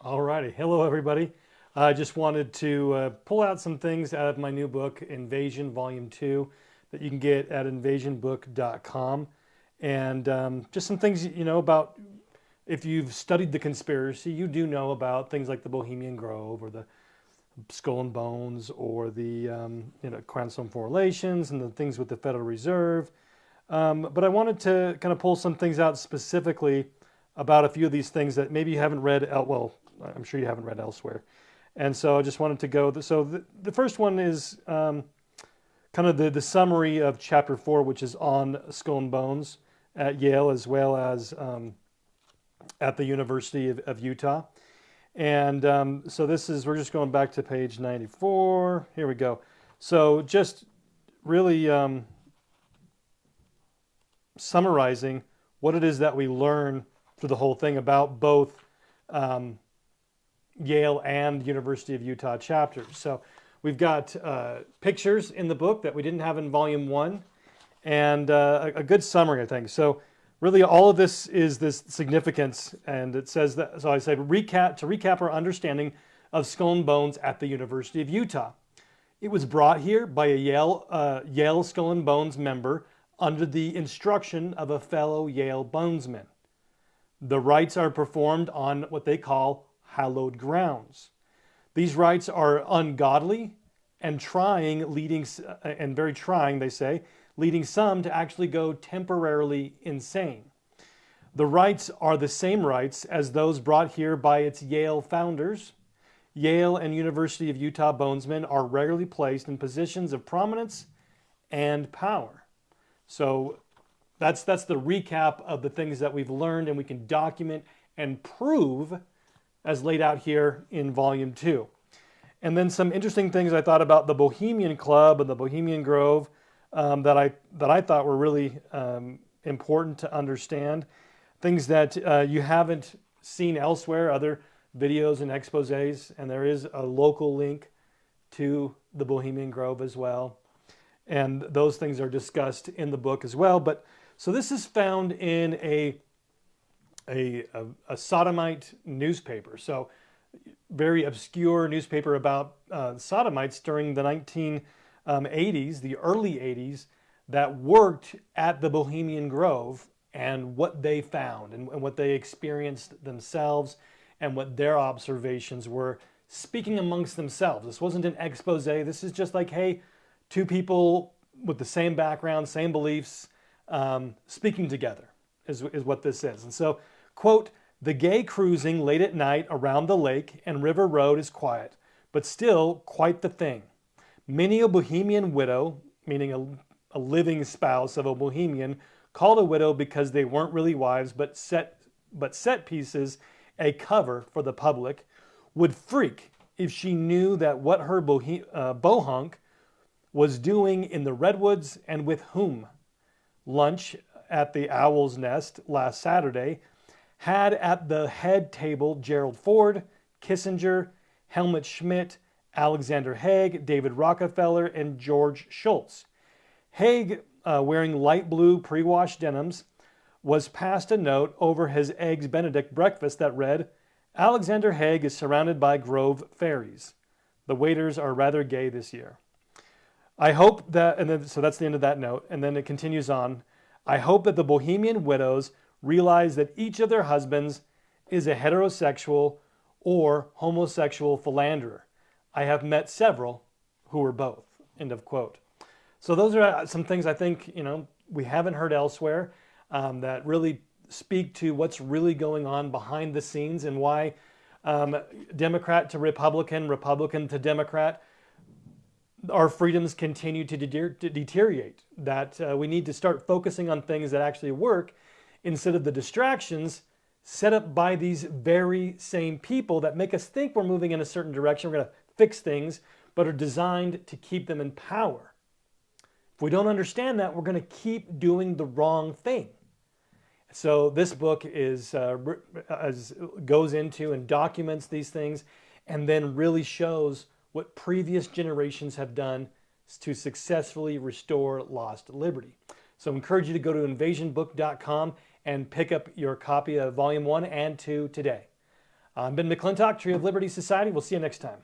Alrighty, hello everybody. I just wanted to pull out some things out of my new book, Invasion Volume 2, that you can get at invasionbook.com. And just some things, about if you've studied the conspiracy, you do know about things like the Bohemian Grove or the Skull and Bones or the, Cranston Relations and the things with the Federal Reserve. But I wanted to kind of pull some things out specifically about a few of these things that maybe you haven't read. Well, I'm sure you haven't read elsewhere. And so I just wanted to go. So the first one is kind of the summary of Chapter 4, which is on Skull and Bones at Yale as well as at the University of Utah. And so we're just going back to page 94. Here we go. So just really summarizing what it is that we learn through the whole thing about both Yale and University of Utah chapters. So we've got pictures in the book that we didn't have in volume 1 and a good summary, I think. So really all of this is this significance, and it says that, so I said to recap our understanding of Skull and Bones at the University of Utah. It was brought here by a Yale Skull and Bones member under the instruction of a fellow Yale bonesman. The rites are performed on what they call hallowed grounds. These rites are ungodly and very trying, they say, leading some to actually go temporarily insane. The rites are the same rites as those brought here by its Yale founders. Yale and University of Utah bonesmen are regularly placed in positions of prominence and power. So that's the recap of the things that we've learned and we can document and prove as laid out here in volume 2. And then some interesting things I thought about the Bohemian Club and the Bohemian Grove that I thought were really important to understand. Things that you haven't seen elsewhere, other videos and exposés, and there is a local link to the Bohemian Grove as well. And those things are discussed in the book as well. But so this is found in a sodomite newspaper. So very obscure newspaper about sodomites during the 1980s, the early 80s, that worked at the Bohemian Grove and what they found and what they experienced themselves and what their observations were, speaking amongst themselves. This wasn't an expose. This is just like, hey, two people with the same background, same beliefs, speaking together is what this is. And so, quote, "The gay cruising late at night around the lake and river road is quiet, but still quite the thing. Many a Bohemian widow," meaning a living spouse of a Bohemian, called a widow because they weren't really wives, but set pieces, a cover for the public, would freak if she knew that what her bohunk was doing in the redwoods and with whom. Lunch at the Owl's Nest last Saturday had at the head table Gerald Ford, Kissinger, Helmut Schmidt, Alexander Haig, David Rockefeller, and George Shultz. Haig, wearing light blue pre-washed denims, was passed a note over his Eggs Benedict breakfast that read, "Alexander Haig is surrounded by Grove fairies. The waiters are rather gay this year. I hope that," and then so that's the end of that note, and then it continues on. "I hope that the Bohemian widows realize that each of their husbands is a heterosexual or homosexual philanderer. I have met several who were both." End of quote. So those are some things I think we haven't heard elsewhere that really speak to what's really going on behind the scenes and why Democrat to Republican, Republican to Democrat, our freedoms continue to deteriorate. That we need to start focusing on things that actually work instead of the distractions set up by these very same people that make us think we're moving in a certain direction, we're going to fix things, but are designed to keep them in power. If we don't understand that, we're going to keep doing the wrong thing. So this book goes into and documents these things and then really shows what previous generations have done to successfully restore lost liberty. So I encourage you to go to invasionbook.com and pick up your copy of Volume 1 and 2 today. I'm Ben McClintock, Tree of Liberty Society. We'll see you next time.